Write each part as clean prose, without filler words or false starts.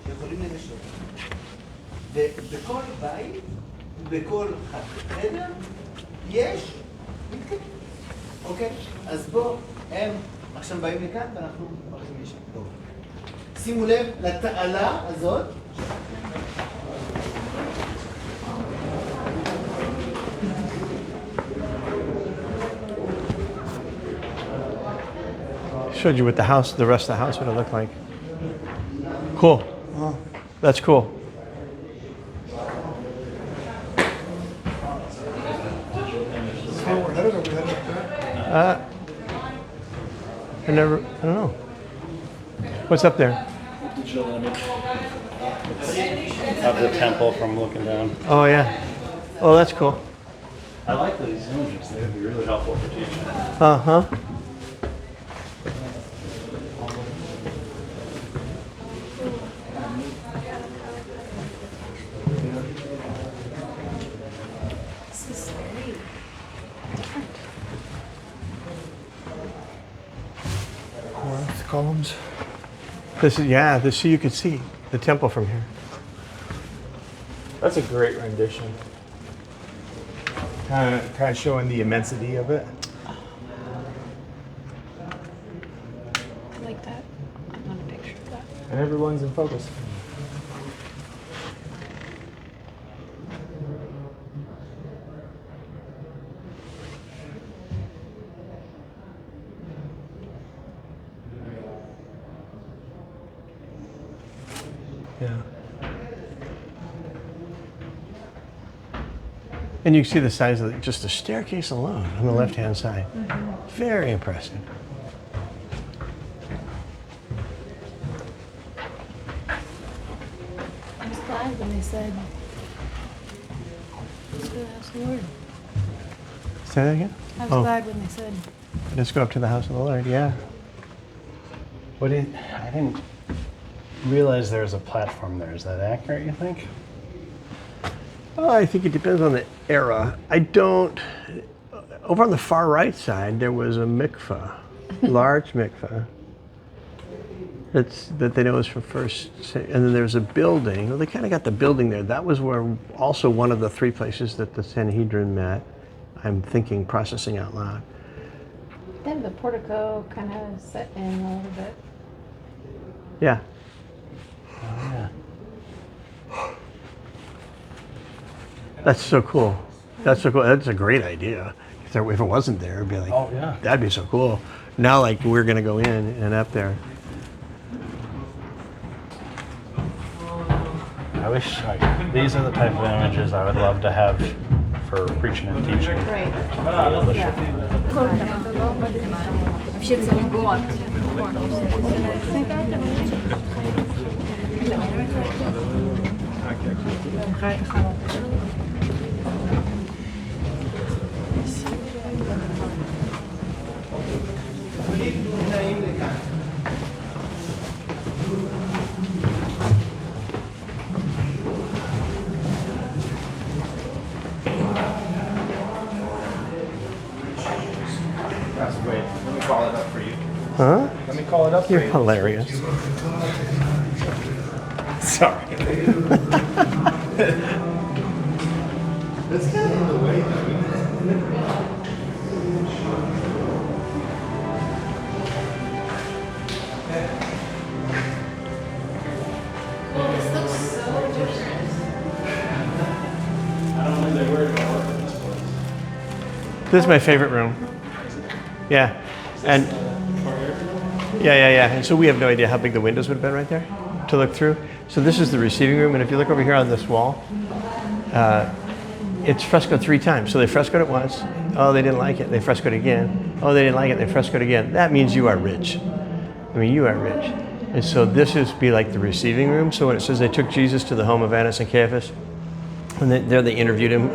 שיכולים לגשת. ובכל בית, בכל חדר, יש מתקנים. אוקיי? אז בואו, הם עכשיו באים לכאן ואנחנו הולכים לשם. שימו לב לתעלה הזאת. Showed you what the house, the rest of the house would have looked like. Cool. Oh, that's cool. I don't know. What's up there? Digital image of the temple from looking down. Oh yeah. Oh, that's cool. I like these images. They would be really helpful for teaching. Uh-huh. This is very different. Columns. This is, yeah, this, so you could see the temple from here. That's a great rendition. Kind of showing the immensity of it. I like that. I want a picture of that. And everyone's in focus. Yeah. And you can see the size of just the staircase alone on the left-hand side. Mm-hmm. Very impressive. I was glad when they said, let's go to the house of the Lord. Say that again? I was glad when they said, Let's go up to the house of the Lord, yeah. I didn't realize there was a platform there. Is that accurate, you think? Oh, I think it depends on the era. Over on the far right side, there was a mikveh, large mikveh. That they know is from first, and then there's a building. Well, they kind of got the building there. That was where also one of the three places that the Sanhedrin met. I'm thinking, processing out loud. then the portico kind of set in a little bit. Yeah. Oh, yeah. That's so cool. That's so cool. That's a great idea. If it wasn't there, it'd be like, Oh, yeah. that'd be so cool. Now, like, we're gonna go in and up there. These are the type of images I would love to have for preaching and teaching. Right. Wait, let me call it up for you. Huh? Let me call it up You're for you. hilarious. Sorry. That's kind of in the way, This looks so different. I don't think they worried about working this place. This is my favorite room. Yeah. And yeah. And so we have no idea how big the windows would have been right there to look through. So this is the receiving room, and if you look over here on this wall, it's frescoed 3 times. So they frescoed it once. Oh, they didn't like it. They frescoed it again. Oh, they didn't like it. They frescoed again. That means you are rich. I mean, you are rich. And so this is be like the receiving room. So when it says they took Jesus to the home of Annas and Caiaphas, and there they interviewed him,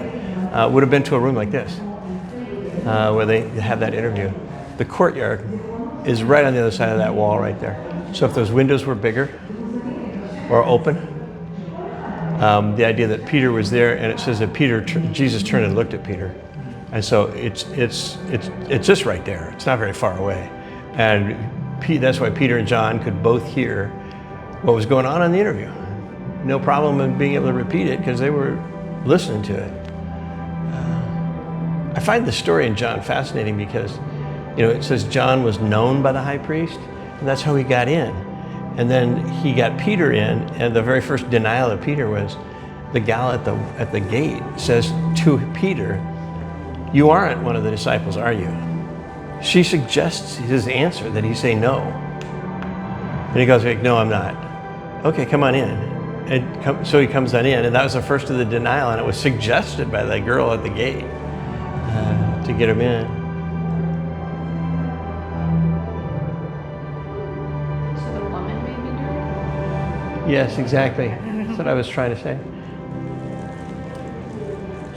would have been to a room like this, where they have that interview. The courtyard is right on the other side of that wall right there. So if those windows were bigger or open, the idea that Peter was there, and it says that Jesus turned and looked at Peter. And so it's just right there. It's not very far away. And that's why Peter and John could both hear what was going on in the interview. No problem in being able to repeat it because they were listening to it. I find the story in John fascinating because, it says John was known by the high priest, and that's how he got in. And then he got Peter in, and the very first denial of Peter was the gal at the gate says to Peter, "You aren't one of the disciples, are you?" She suggests his answer, that he say no. And he goes, "No, I'm not." "Okay, come on in." So he comes on in, and that was the first of the denial, and it was suggested by that girl at the gate to get him in. So the woman made me do it? Yes, exactly. That's what I was trying to say.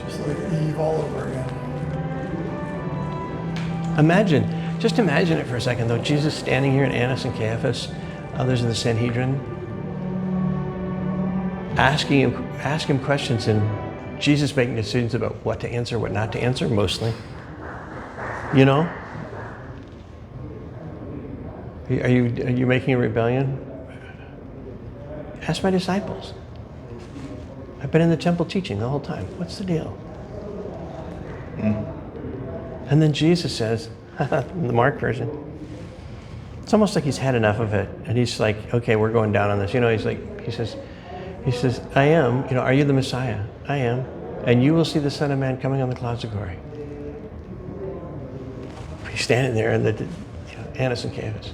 Just like Eve all over again. Just imagine it for a second, though. Jesus standing here, and Annas and Caiaphas, others in the Sanhedrin, ask him questions, and Jesus making decisions about what to answer, what not to answer, mostly. Are you making a rebellion? Ask my disciples. I've been in the temple teaching the whole time. What's the deal? And then Jesus says, in the Mark version, it's almost like he's had enough of it, and he's like, "Okay, we're going down on this." He says, "I am. Are you the Messiah?" "I am. And you will see the Son of Man coming on the clouds of glory." He's standing there, and Annas and Caiaphas.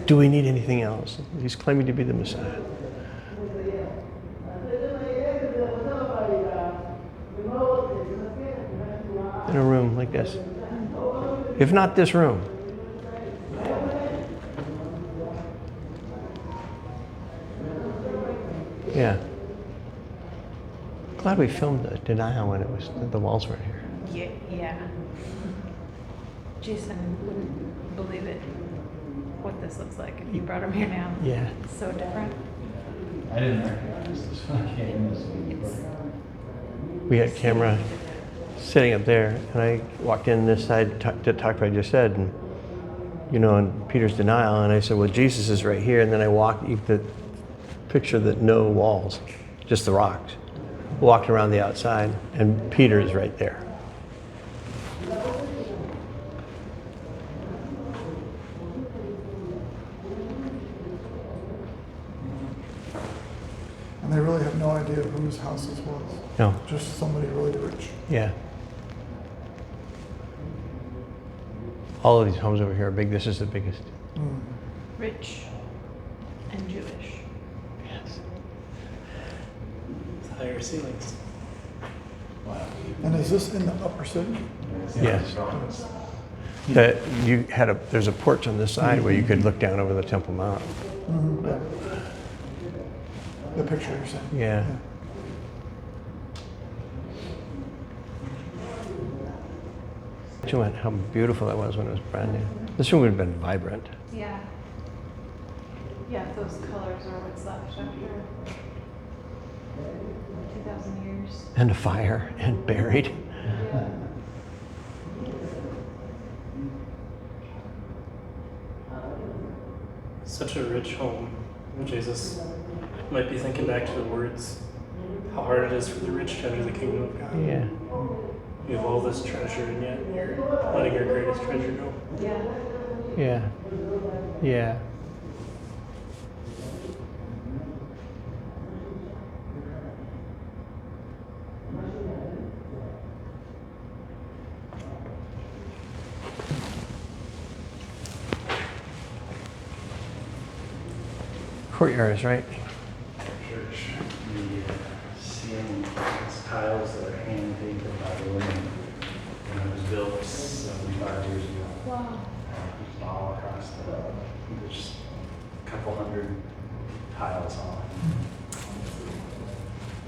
Do we need anything else? He's claiming to be the Messiah. In a room like this. If not this room. Yeah. Glad we filmed the denial when the walls weren't here. Yeah. Jason wouldn't believe it, what this looks like if you brought him here now. Yeah. It's so different. I didn't recognize this when I came. We had camera sitting up there, and I walked in this side to talk what I just said, and and Peter's denial, and I said, "Well, Jesus is right here," and then I walked the picture that no walls, just the rocks. Walked around the outside, and Peter is right there. And they really have no idea whose house this was. No. Just somebody really rich. Yeah. All of these homes over here are big. This is the biggest. Rich and Jewish. Yes. It's higher ceilings. And is this in the upper city? Yes. There's a porch on this side where you could look down over the Temple Mount. Yeah. The picture you're saying. Yeah. How beautiful that was when it was brand new. This room would have been vibrant. Yeah. Yeah, those colors are what's left after 2,000 years. And a fire and buried. Yeah. Such a rich home. Jesus might be thinking back to the words, how hard it is for the rich to enter the kingdom of God. Yeah. You have all this treasure, and yet you're letting your greatest treasure go. Yeah. Yeah. Yeah. Courtyard is right. Church, the ceiling is tiles that are hand painted by the women. And it was built 75 years ago. Wow. Just all across there's just a couple hundred tiles on it.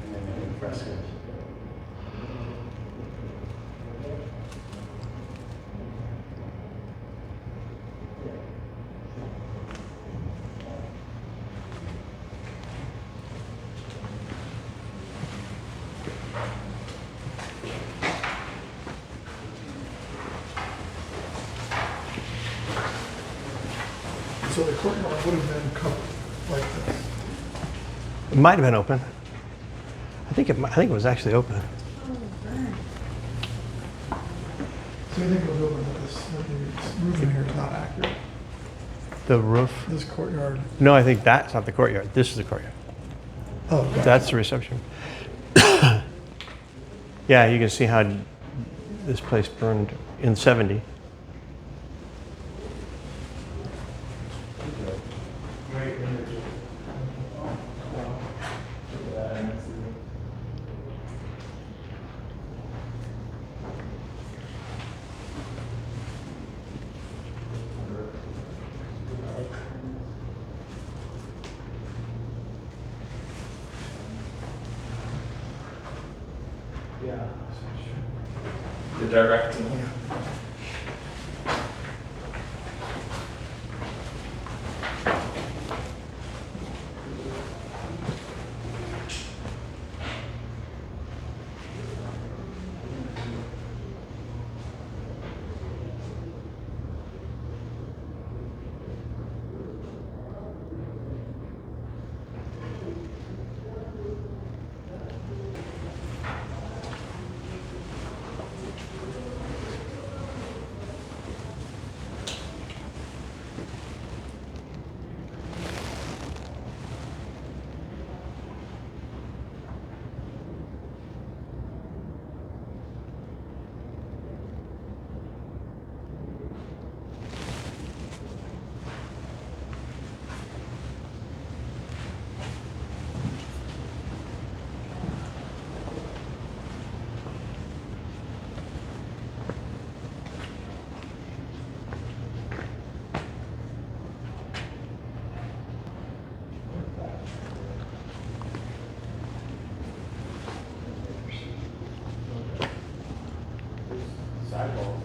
And then they do frescoes. so the courtyard would have been covered like this. It might have been open. I think it was actually open. So you think it was open, but this roof in here is not accurate. The roof? This courtyard. No, I think that's not the courtyard. This is the courtyard. Oh, gotcha. That's the reception. Yeah, you can see how this place burned in 70. The direct. Sidewalk,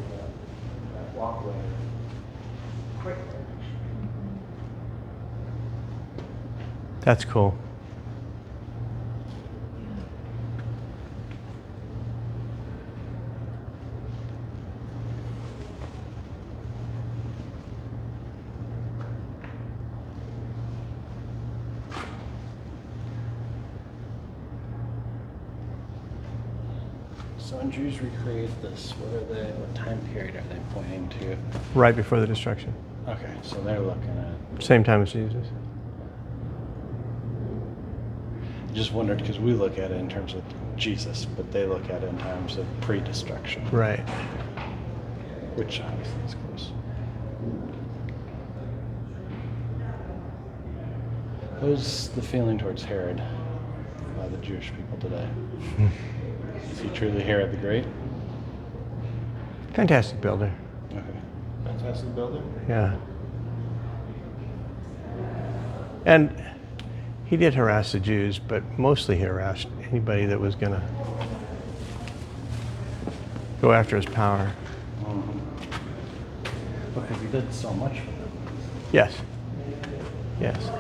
that walkway. Quick. That's cool. So when Jews recreate this, what time period are they pointing to? Right before the destruction. Okay, so they're looking at. Same time as Jesus. Just wondered because we look at it in terms of Jesus, but they look at it in terms of pre-destruction, Right. which obviously is close. What's the feeling towards Herod by the Jewish people today? Is he truly Herod the Great? Fantastic builder. Okay. Fantastic builder? Yeah. And he did harass the Jews, but mostly he harassed anybody that was going to go after his power. Because he did so much for them. Yes. Yes.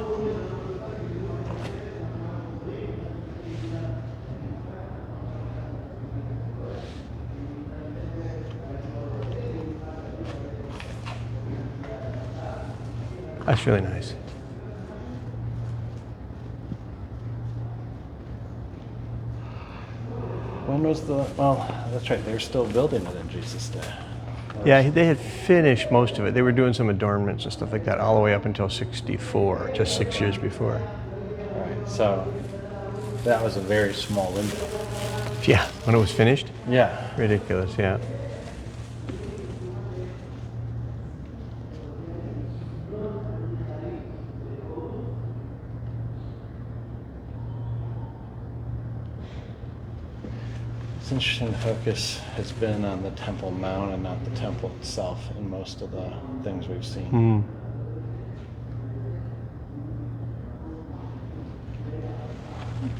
That's really nice. When was that's right, they're still building it in Jesus' day. Yeah, they had finished most of it. They were doing some adornments and stuff like that all the way up until 64, just 6 years before. Right, so that was a very small window. Yeah, when it was finished? Yeah. Ridiculous, yeah. It's interesting the focus has been on the Temple Mount and not the temple itself in most of the things we've seen. Mm.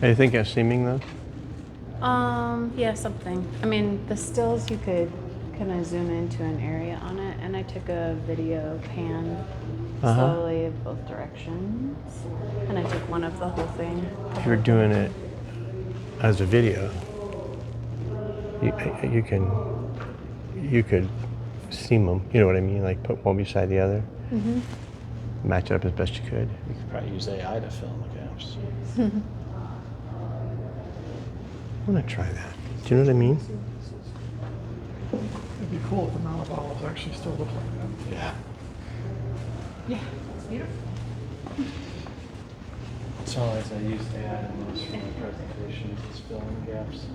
Are you thinking of seaming those? Yeah, something. I mean, the stills, you could kind of zoom into an area on it, and I took a video pan slowly of both directions, and I took one of the whole thing. If you're doing it as a video, you could seam them. You know what I mean? Like put one beside the other. Mm-hmm. match it up as best you could. You could probably use AI to fill in the gaps. I'm gonna try that. Do you know what I mean? It'd be cool if the Mount of Olives actually still looked like that. Yeah. Yeah, it's beautiful. It's always I use AI the most for my presentations is fill in gaps.